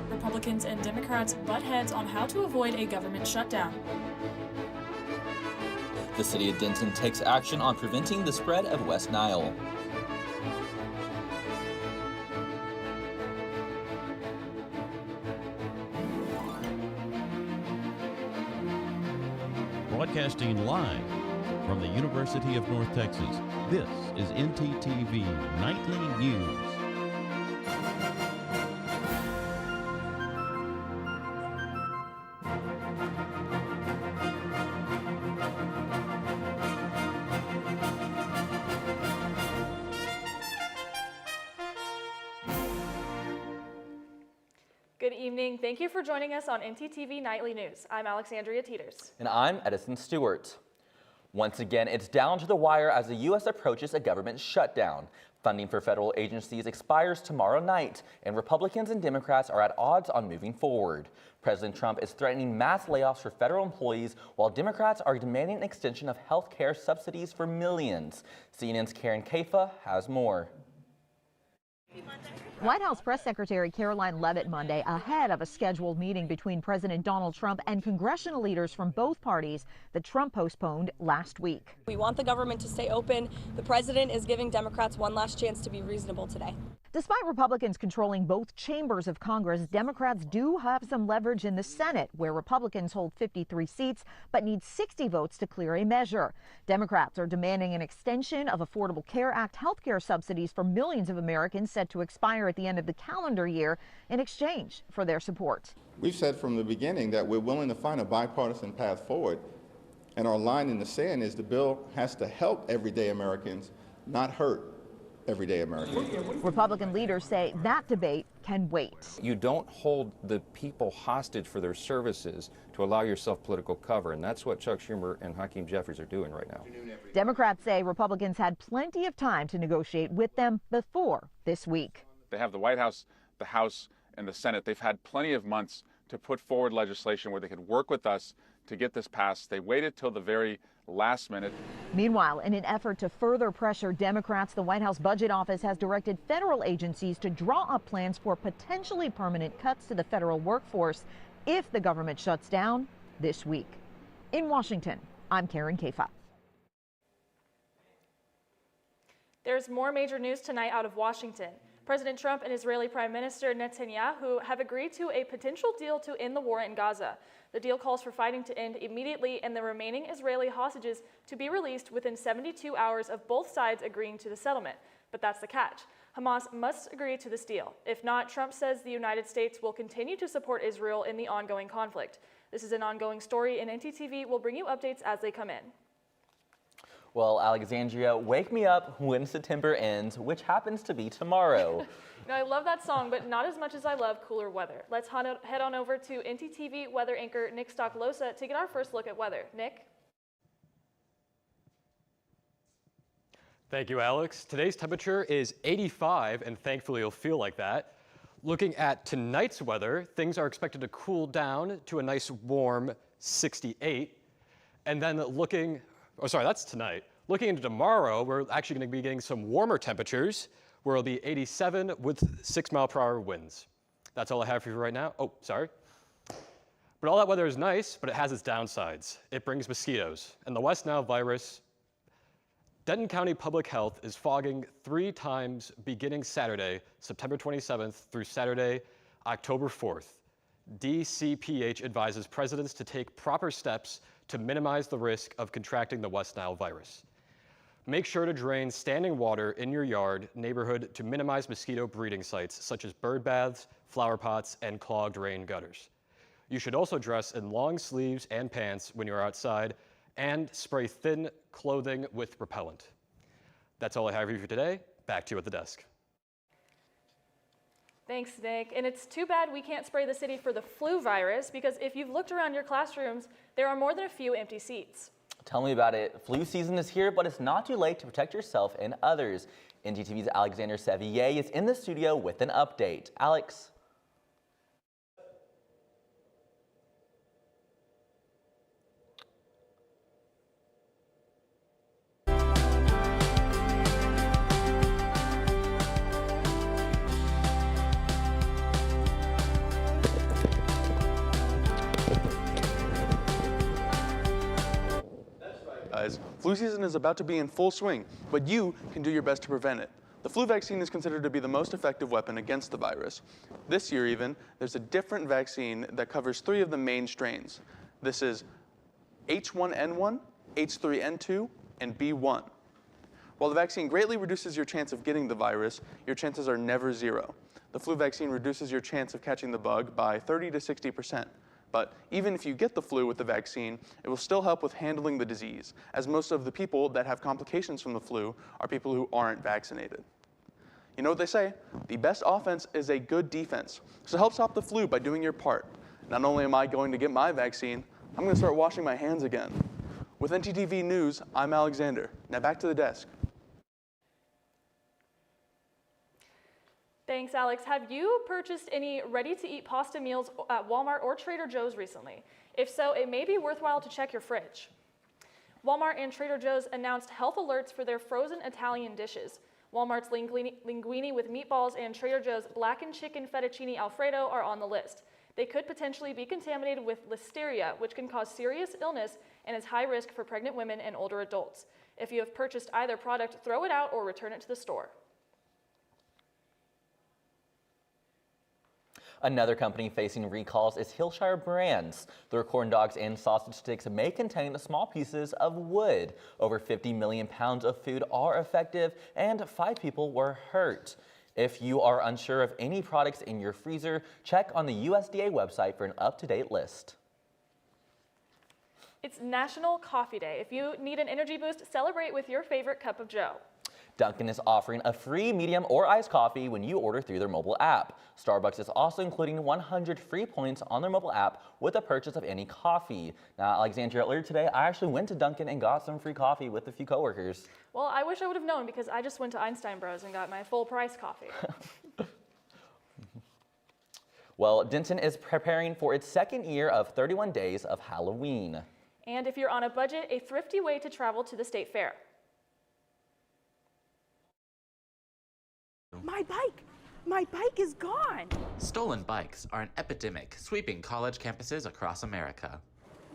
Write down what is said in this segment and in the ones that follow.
Republicans and Democrats butt heads on how to avoid a government shutdown. The city of Denton takes action on preventing the spread of West Nile. Broadcasting live from the University of North Texas, this is NTTV Nightly News. Good evening. Thank you for joining us on NTTV Nightly News. I'm Alexandria Teeters. And I'm Edison Stewart. Once again, it's down to the wire as the U.S. approaches a government shutdown. Funding for federal agencies expires tomorrow night, and Republicans and Democrats are at odds on moving forward. President Trump is threatening mass layoffs for federal employees, while Democrats are demanding an extension of health care subsidies for millions. CNN's Karen Kafa has more. White House Press Secretary Caroline Leavitt Monday ahead of a scheduled meeting between President Donald Trump and congressional leaders from both parties that Trump postponed last week. We want the government to stay open. The president is giving Democrats one last chance to be reasonable today. Despite Republicans controlling both chambers of Congress, Democrats do have some leverage in the Senate, where Republicans hold 53 seats but need 60 votes to clear a measure. Democrats are demanding an extension of Affordable Care Act health care subsidies for millions of Americans set to expire at the end of the calendar year in exchange for their support. We've said from the beginning that we're willing to find a bipartisan path forward, and our line in the sand is the bill has to help everyday Americans, not hurt everyday Americans. Republican leaders say that debate can wait. You don't hold the people hostage for their services to allow yourself political cover, and that's what Chuck Schumer and Hakeem Jeffries are doing right now. Democrats say Republicans had plenty of time to negotiate with them before this week. They have the White House, the House, and the Senate. They've had plenty of months to put forward legislation where they could work with us to get this passed. They waited till the very last minute. Meanwhile, in an effort to further pressure Democrats, the White House Budget Office has directed federal agencies to draw up plans for potentially permanent cuts to the federal workforce if the government shuts down this week. In Washington, I'm Karen Kafa. There's more major news tonight out of Washington. President Trump and Israeli Prime Minister Netanyahu have agreed to a potential deal to end the war in Gaza. The deal calls for fighting to end immediately and the remaining Israeli hostages to be released within 72 hours of both sides agreeing to the settlement. But that's the catch. Hamas must agree to this deal. If not, Trump says the United States will continue to support Israel in the ongoing conflict. This is an ongoing story, and NTTV will bring you updates as they come in. Well, Alexandria, wake me up when September ends, which happens to be tomorrow. I love that song, but not as much as I love cooler weather. Let's head on over to NTTV weather anchor Nick Stocklosa to get our first look at weather. Nick? Thank you, Alex. Today's temperature is 85, and thankfully it'll feel like that. Looking at tonight's weather, things are expected to cool down to a nice warm 68. And then that's tonight. Looking into tomorrow, we're actually going to be getting some warmer temperatures, where it'll be 87 with 6-mile-per-hour winds. That's all I have for you right now. Oh, sorry. But all that weather is nice, but it has its downsides. It brings mosquitoes. And the West Nile virus, Denton County Public Health is fogging 3 times beginning Saturday, September 27th through Saturday, October 4th. DCPH advises residents to take proper steps to minimize the risk of contracting the West Nile virus. Make sure to drain standing water in your yard, neighborhood to minimize mosquito breeding sites such as bird baths, flower pots, and clogged rain gutters. You should also dress in long sleeves and pants when you're outside and spray thin clothing with repellent. That's all I have for you today. Back to you at the desk. Thanks, Nick. And it's too bad we can't spray the city for the flu virus, because if you've looked around your classrooms, there are more than a few empty seats. Tell me about it. Flu season is here, but it's not too late to protect yourself and others. NTTV's Alexander Sevier is in the studio with an update. Alex. Flu season is about to be in full swing, but you can do your best to prevent it. The flu vaccine is considered to be the most effective weapon against the virus. This year even, there's a different vaccine that covers 3 of the main strains. This is H1N1, H3N2, and B1. While the vaccine greatly reduces your chance of getting the virus, your chances are never zero. The flu vaccine reduces your chance of catching the bug by 30 to 60%. But even if you get the flu with the vaccine, it will still help with handling the disease, as most of the people that have complications from the flu are people who aren't vaccinated. You know what they say? The best offense is a good defense. So help stop the flu by doing your part. Not only am I going to get my vaccine, I'm going to start washing my hands again. With NTTV News, I'm Alexander. Now back to the desk. Thanks, Alex. Have you purchased any ready-to-eat pasta meals at Walmart or Trader Joe's recently? If so, it may be worthwhile to check your fridge. Walmart and Trader Joe's announced health alerts for their frozen Italian dishes. Walmart's linguine with meatballs and Trader Joe's blackened chicken fettuccine Alfredo are on the list. They could potentially be contaminated with listeria, which can cause serious illness and is high risk for pregnant women and older adults. If you have purchased either product, throw it out or return it to the store. Another company facing recalls is Hillshire Brands. Their corn dogs and sausage sticks may contain small pieces of wood. Over 50 million pounds of food are affected, and 5 people were hurt. If you are unsure of any products in your freezer, check on the USDA website for an up-to-date list. It's National Coffee Day. If you need an energy boost, celebrate with your favorite cup of joe. Dunkin' is offering a free medium or iced coffee when you order through their mobile app. Starbucks is also including 100 free points on their mobile app with the purchase of any coffee. Now, Alexandria, earlier today, I actually went to Dunkin' and got some free coffee with a few coworkers. Well, I wish I would have known because I just went to Einstein Bros and got my full price coffee. Well, Denton is preparing for its second year of 31 days of Halloween. And if you're on a budget, a thrifty way to travel to the state fair. My bike is gone. Stolen bikes are an epidemic sweeping college campuses across America.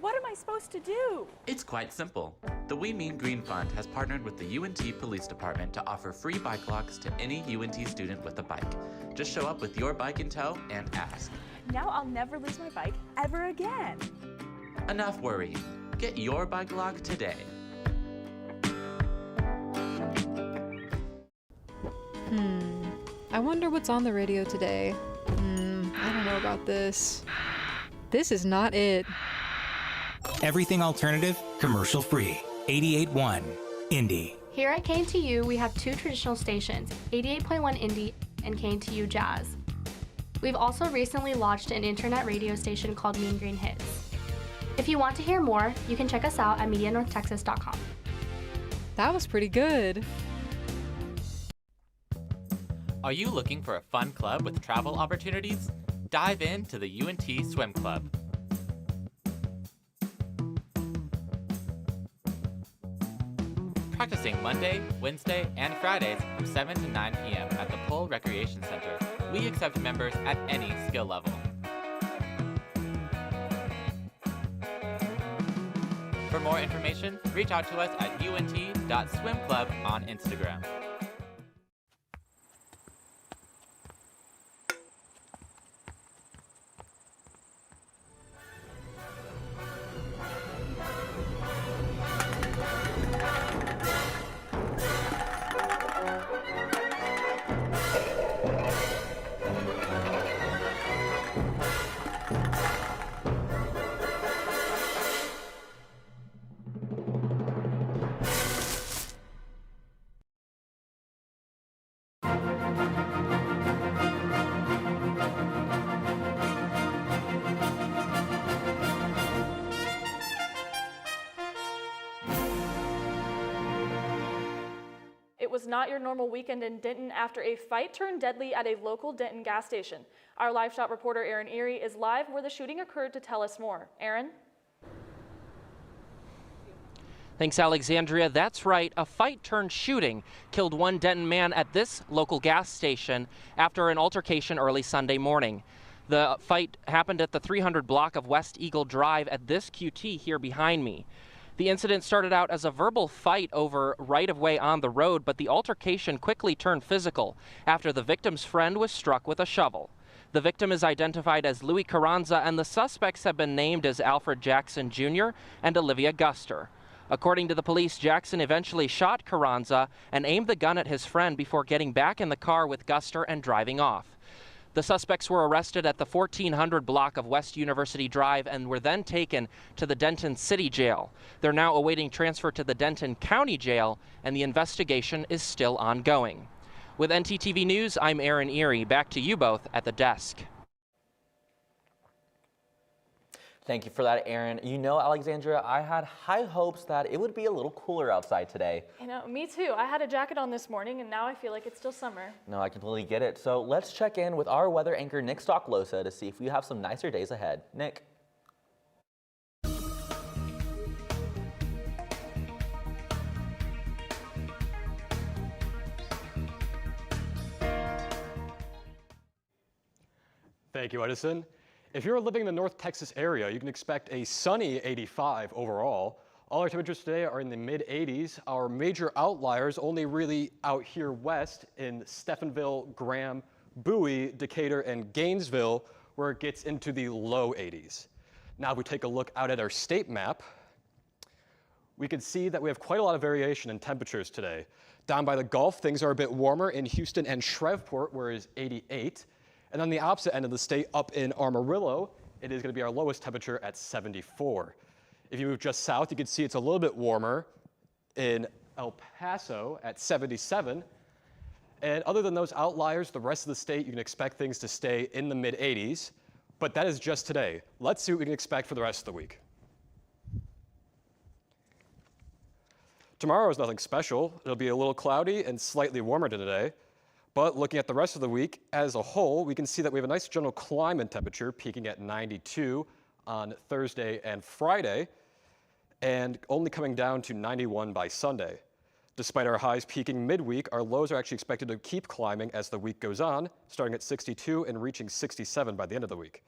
What am I supposed to do? It's quite simple. The We Mean Green Fund has partnered with the UNT Police Department to offer free bike locks to any UNT student with a bike. Just show up with your bike in tow and ask. Now I'll never lose my bike ever again. Enough worrying. Get your bike lock today. I wonder what's on the radio today. I don't know about this. This is not it. Everything alternative, commercial free. 88.1 Indie. Here at KNTU, we have 2 traditional stations, 88.1 Indie and KNTU Jazz. We've also recently launched an internet radio station called Mean Green Hits. If you want to hear more, you can check us out at MediaNorthTexas.com. That was pretty good. Are you looking for a fun club with travel opportunities? Dive into the UNT Swim Club. Practicing Monday, Wednesday, and Fridays from 7 to 9 p.m. at the Pole Recreation Center. We accept members at any skill level. For more information, reach out to us at unt.swimclub on Instagram. It was not your normal weekend in Denton after a fight turned deadly at a local Denton gas station. Our live shot reporter Aaron Erie is live where the shooting occurred to tell us more. Aaron? Thanks, Alexandria. That's right. A fight turned shooting killed one Denton man at this local gas station after an altercation early Sunday morning. The fight happened at the 300 block of West Eagle Drive at this QT here behind me. The incident started out as a verbal fight over right-of-way on the road, but the altercation quickly turned physical after the victim's friend was struck with a shovel. The victim is identified as Louis Carranza, and the suspects have been named as Alfred Jackson Jr. and Olivia Guster. According to the police, Jackson eventually shot Carranza and aimed the gun at his friend before getting back in the car with Guster and driving off. The suspects were arrested at the 1400 block of West University Drive and were then taken to the Denton City Jail. They're now awaiting transfer to the Denton County Jail, and the investigation is still ongoing. With NTTV News, I'm Aaron Erie. Back to you both at the desk. Thank you for that, Aaron. You know, Alexandria, I had high hopes that it would be a little cooler outside today. You know, me too. I had a jacket on this morning, and now I feel like it's still summer. No, I completely get it. So let's check in with our weather anchor, Nick Stocklosa, to see if we have some nicer days ahead. Nick. Thank you, Edison. If you're living in the North Texas area, you can expect a sunny 85 overall. All our temperatures today are in the mid-80s. Our major outliers only really out here west in Stephenville, Graham, Bowie, Decatur, and Gainesville, where it gets into the low 80s. Now, if we take a look out at our state map, we can see that we have quite a lot of variation in temperatures today. Down by the Gulf, things are a bit warmer in Houston and Shreveport, where it is 88. And on the opposite end of the state, up in Amarillo, it is going to be our lowest temperature at 74. If you move just south, you can see it's a little bit warmer in El Paso at 77. And other than those outliers, the rest of the state, you can expect things to stay in the mid-80s. But that is just today. Let's see what we can expect for the rest of the week. Tomorrow is nothing special. It'll be a little cloudy and slightly warmer than today. But looking at the rest of the week as a whole, we can see that we have a nice general climate temperature peaking at 92 on Thursday and Friday, and only coming down to 91 by Sunday. Despite our highs peaking midweek, our lows are actually expected to keep climbing as the week goes on, starting at 62 and reaching 67 by the end of the week.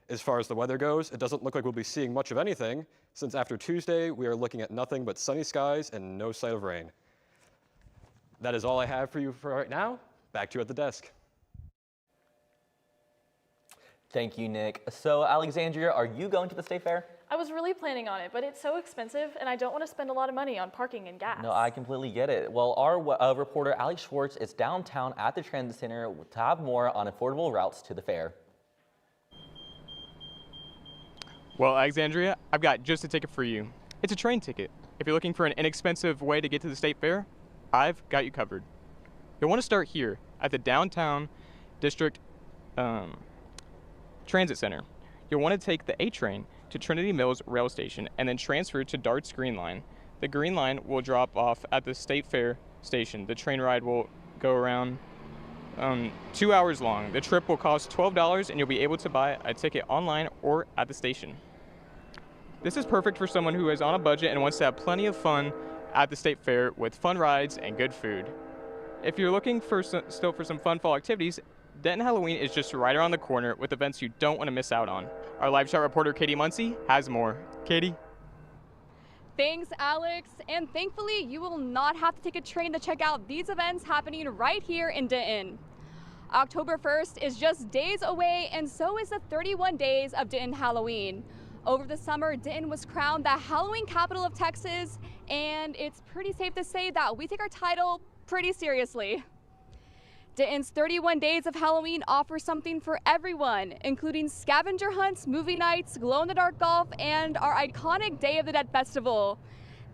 As far as the weather goes, it doesn't look like we'll be seeing much of anything, since after Tuesday, we are looking at nothing but sunny skies and no sight of rain. That is all I have for you for right now. Back to you at the desk. Thank you, Nick. So, Alexandria, are you going to the state fair? I was really planning on it, but it's so expensive, and I don't want to spend a lot of money on parking and gas. No, I completely get it. Well, our reporter, Alex Schwartz, is downtown at the Transit Center to have more on affordable routes to the fair. Well, Alexandria, I've got just a ticket for you. It's a train ticket. If you're looking for an inexpensive way to get to the state fair, I've got you covered. You'll want to start here at the Downtown District Transit Center. You'll want to take the A train to Trinity Mills Rail Station and then transfer to Dart's Green Line. The Green Line will drop off at the State Fair station. The train ride will go around 2 hours long. The trip will cost $12 and you'll be able to buy a ticket online or at the station. This is perfect for someone who is on a budget and wants to have plenty of fun at the State Fair with fun rides and good food. If you're looking for still for some fun fall activities, Denton Halloween is just right around the corner with events you don't want to miss out on. Our live shot reporter Katie Muncie has more. Katie? Thanks, Alex. And thankfully, you will not have to take a train to check out these events happening right here in Denton. October 1st is just days away, and so is the 31 days of Denton Halloween. Over the summer, Denton was crowned the Halloween capital of Texas, and it's pretty safe to say that we take our title pretty seriously. Denton's 31 days of Halloween offer something for everyone, including scavenger hunts, movie nights, glow-in-the-dark golf, and our iconic Day of the Dead festival.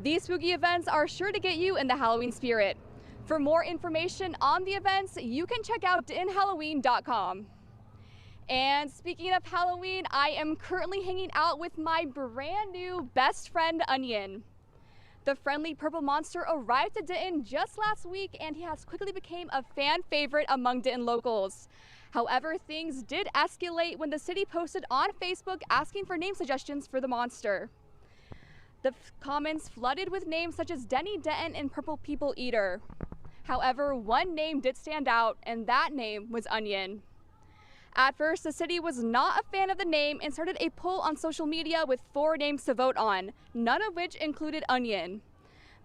These spooky events are sure to get you in the Halloween spirit. For more information on the events, you can check out DentonHalloween.com. And speaking of Halloween, I am currently hanging out with my brand new best friend, Onion. The friendly purple monster arrived to Denton just last week, and he has quickly become a fan favorite among Denton locals. However, things did escalate when the city posted on Facebook asking for name suggestions for the monster. The comments flooded with names such as Denny Denton and Purple People Eater. However, one name did stand out, and that name was Onion. At first, the city was not a fan of the name and started a poll on social media with 4 names to vote on, none of which included Onion.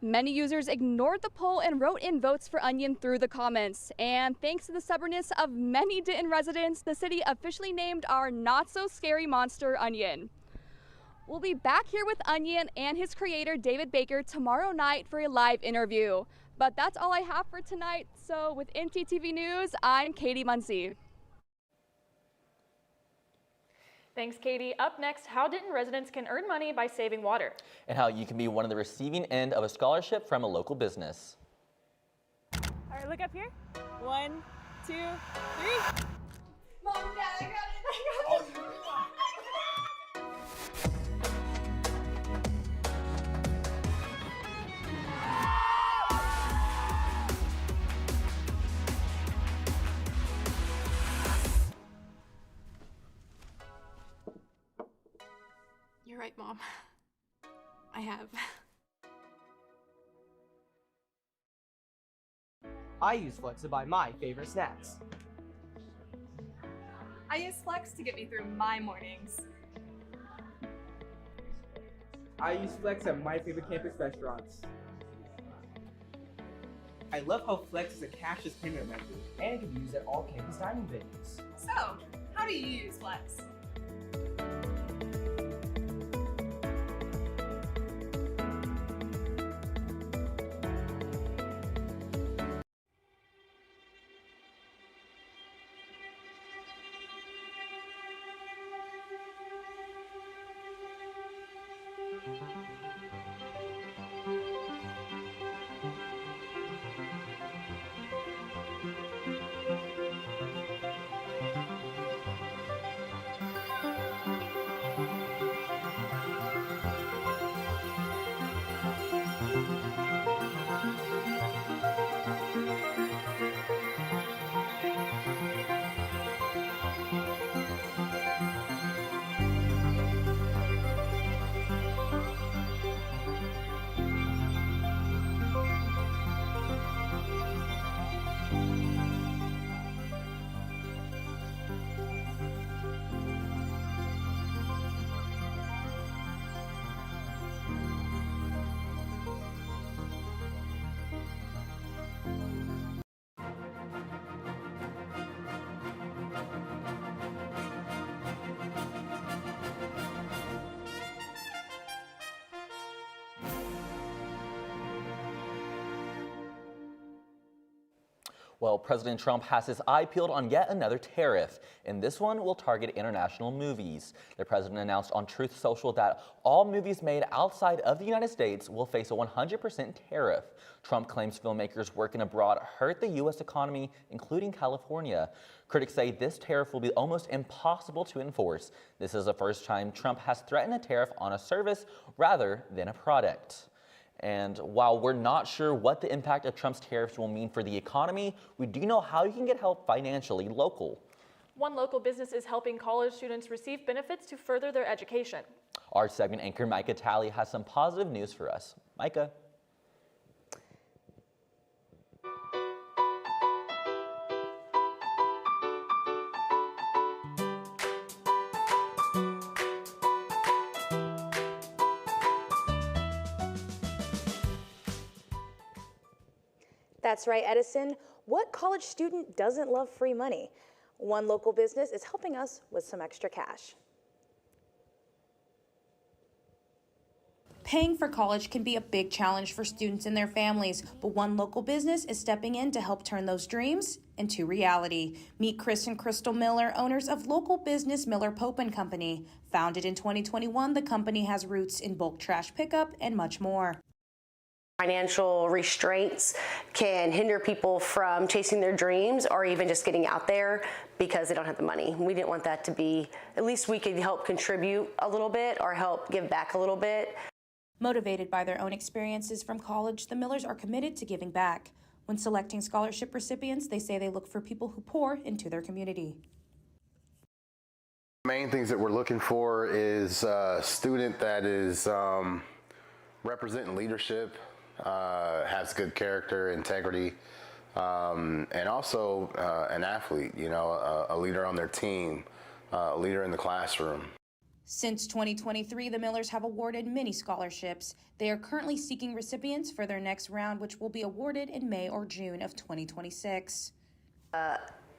Many users ignored the poll and wrote in votes for Onion through the comments. And thanks to the stubbornness of many Denton residents, the city officially named our not-so-scary monster Onion. We'll be back here with Onion and his creator, David Baker, tomorrow night for a live interview. But that's all I have for tonight. So with NTTV News, I'm Katie Muncie. Thanks, Katie. Up next, how Denton residents can earn money by saving water. And how you can be one of the receiving end of a scholarship from a local business. All right, look up here. 1, 2, 3. Mom, Dad, I got it. You're right, Mom. I have. I use Flex to buy my favorite snacks. I use Flex to get me through my mornings. I use Flex at my favorite campus restaurants. I love how Flex is a cashless payment method and can be used at all campus dining venues. So, how do you use Flex? Well, President Trump has his eye peeled on yet another tariff, and this one will target international movies. The president announced on Truth Social that all movies made outside of the United States will face a 100% tariff. Trump claims filmmakers working abroad hurt the U.S. economy, including California. Critics say this tariff will be almost impossible to enforce. This is the first time Trump has threatened a tariff on a service rather than a product. And while we're not sure what the impact of Trump's tariffs will mean for the economy, we do know how you can get help financially local. One local business is helping college students receive benefits to further their education. Our segment anchor Micah Talley has some positive news for us. Micah. That's right, Edison. What college student doesn't love free money? One local business is helping us with some extra cash. Paying for college can be a big challenge for students and their families, but one local business is stepping in to help turn those dreams into reality. Meet Chris and Crystal Miller, owners of local business Miller Pope & Company. Founded in 2021, the company has roots in bulk trash pickup and much more. Financial restraints can hinder people from chasing their dreams or even just getting out there because they don't have the money. We didn't want that to be, at least we could help contribute a little bit or help give back a little bit. Motivated by their own experiences from college, the Millers are committed to giving back. When selecting scholarship recipients, they say they look for people who pour into their community. Main things that we're looking for is a student that is representing leadership, has good character, integrity, and also an athlete, you know, a leader on their team, a leader in the classroom. Since 2023, the Millers have awarded many scholarships. They are currently seeking recipients for their next round, which will be awarded in May or June of 2026.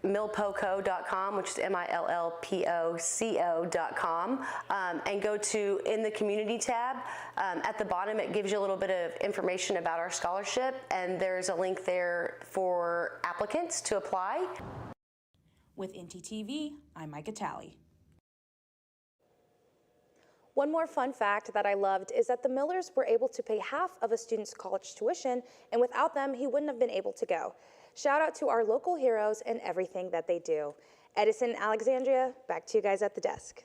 Millpoco.com, which is MILLPOCO.com, and go to In the Community tab. At the bottom, it gives you a little bit of information about our scholarship, and there's a link there for applicants to apply. With NTTV, I'm Micah Talley. One more fun fact that I loved is that the Millers were able to pay half of a student's college tuition, and without them, he wouldn't have been able to go. Shout out to our local heroes and everything that they do. Edison and Alexandria, back to you guys at the desk.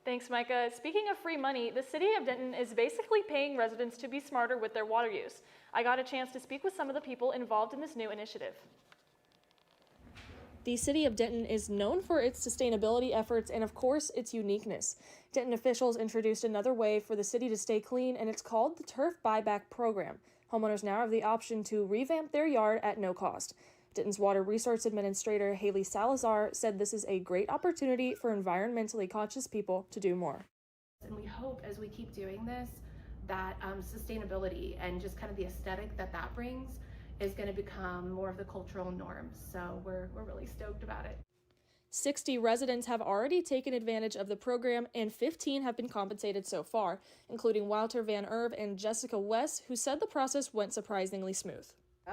Thanks, Micah. Speaking of free money, the city of Denton is basically paying residents to be smarter with their water use. I got a chance to speak with some of the people involved in this new initiative. The city of Denton is known for its sustainability efforts and, of course, its uniqueness. Denton officials introduced another way for the city to stay clean, and it's called the Turf Buyback Program. Homeowners now have the option to revamp their yard at no cost. Denton's Water Resource Administrator Haley Salazar said this is a great opportunity for environmentally conscious people to do more. And we hope as we keep doing this that sustainability and just kind of the aesthetic that brings is going to become more of the cultural norm. So we're really stoked about it. 60 residents have already taken advantage of the program, and 15 have been compensated so far, including Wouter Van Erve and Jessica West, who said the process went surprisingly smooth.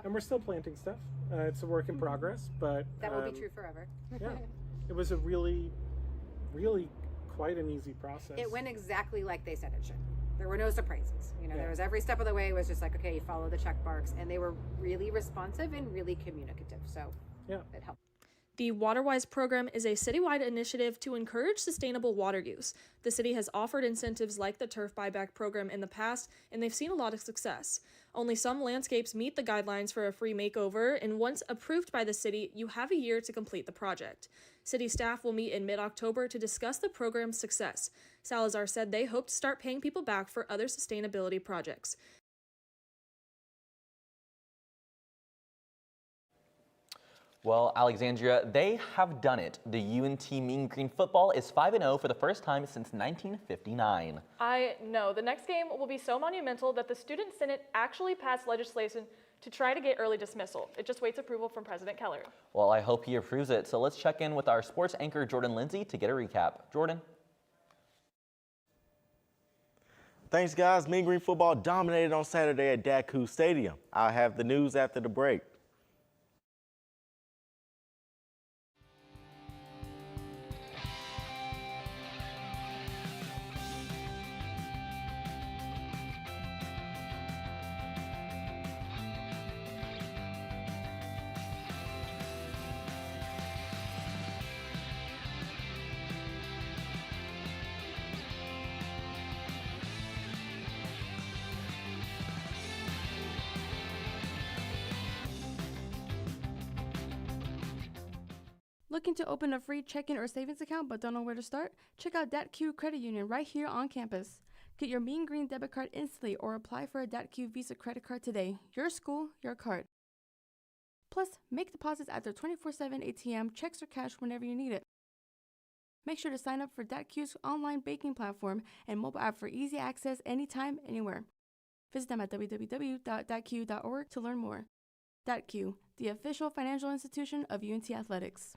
And we're still planting stuff. It's a work in progress, but that will be true forever. Yeah, it was a really quite an easy process. It went exactly like they said it should. There were no surprises. You know, there was every step of the way was just like, okay, you follow the check marks, and they were really responsive and really communicative. So yeah, it helped. The WaterWise program is a citywide initiative to encourage sustainable water use. The city has offered incentives like the Turf Buyback program in the past, and they've seen a lot of success. Only some landscapes meet the guidelines for a free makeover, and once approved by the city, you have a year to complete the project. City staff will meet in mid-October to discuss the program's success. Salazar said they hope to start paying people back for other sustainability projects. Well, Alexandria, they have done it. The UNT Mean Green football is 5-0 for the first time since 1959. I know. The next game will be so monumental that the Student Senate actually passed legislation to try to get early dismissal. It just waits approval from President Keller. Well, I hope he approves it. So let's check in with our sports anchor, Jordan Lindsay, to get a recap. Jordan? Thanks, guys. Mean Green football dominated on Saturday at Daku Stadium. I'll have the news after the break. Looking to open a free checking or savings account but don't know where to start? Check out DatQ Credit Union right here on campus. Get your Mean Green debit card instantly or apply for a DatQ Visa credit card today. Your school, your card. Plus, make deposits at their 24/7 ATM, checks or cash whenever you need it. Make sure to sign up for DatQ's online banking platform and mobile app for easy access anytime, anywhere. Visit them at www.datq.org to learn more. DatQ, the official financial institution of UNT Athletics.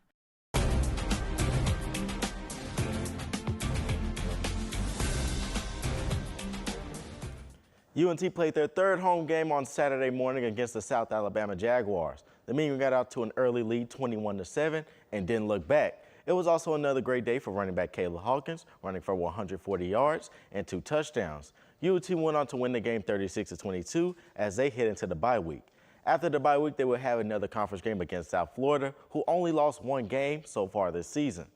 UNT played their third home game on Saturday morning against the South Alabama Jaguars. The Mean Green got out to an early lead, 21-7, and didn't look back. It was also another great day for running back Kayla Hawkins, running for 140 yards and 2 touchdowns. UNT went on to win the game 36-22 as they head into the bye week. After the bye week, they will have another conference game against South Florida, who only lost one game so far this season.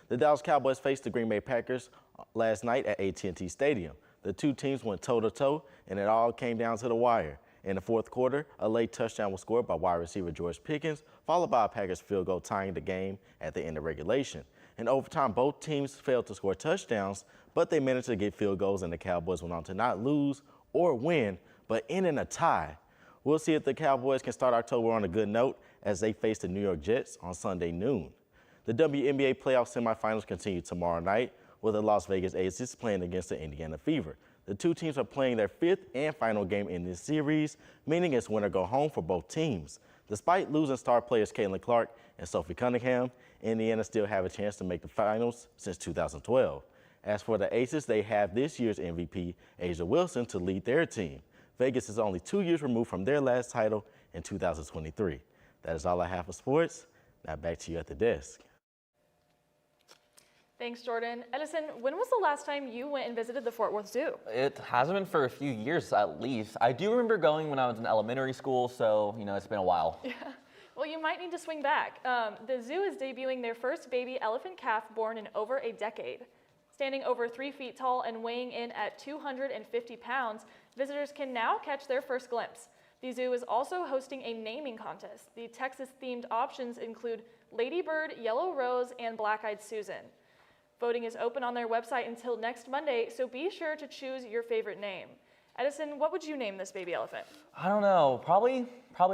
The Dallas Cowboys faced the Green Bay Packers last night at AT&T Stadium. The two teams went toe-to-toe, and it all came down to the wire. In the fourth quarter, a late touchdown was scored by wide receiver George Pickens, followed by a Packers field goal tying the game at the end of regulation. In overtime, both teams failed to score touchdowns, but they managed to get field goals, and the Cowboys went on to not lose or win, but end in a tie. We'll see if the Cowboys can start October on a good note as they face the New York Jets on Sunday noon. The WNBA playoff semifinals continue tomorrow night with the Las Vegas Aces playing against the Indiana Fever. The two teams are playing their fifth and final game in this series, meaning it's win or go home for both teams. Despite losing star players Caitlin Clark and Sophie Cunningham, Indiana still have a chance to make the finals since 2012. As for the Aces, they have this year's MVP, A'ja Wilson, to lead their team. Vegas is only 2 years removed from their last title in 2023. That is all I have for sports. Now back to you at the desk. Thanks, Jordan. Edison, when was the last time you went and visited the Fort Worth Zoo? It hasn't been for a few years at least. I do remember going when I was in elementary school, so it's been a while. Yeah. Well, you might need to swing back. The zoo is debuting their first baby elephant calf born in over a decade. Standing over 3 feet tall and weighing in at 250 pounds, visitors can now catch their first glimpse. The zoo is also hosting a naming contest. The Texas-themed options include Ladybird, Yellow Rose, and Black-Eyed Susan. Voting is open on their website until next Monday, so be sure to choose your favorite name. Edison, what would you name this baby elephant? I don't know, probably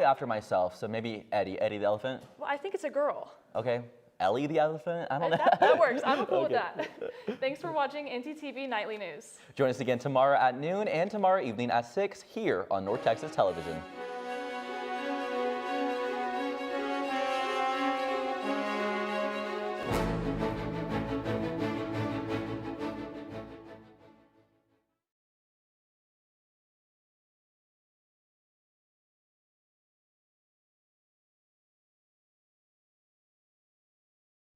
after myself, so maybe Eddie the elephant. Well, I think it's a girl. Okay, Ellie the elephant? I don't know. That works, I'm cool with that. Thanks for watching NTTV Nightly News. Join us again tomorrow at noon and tomorrow evening at 6 here on North Texas Television.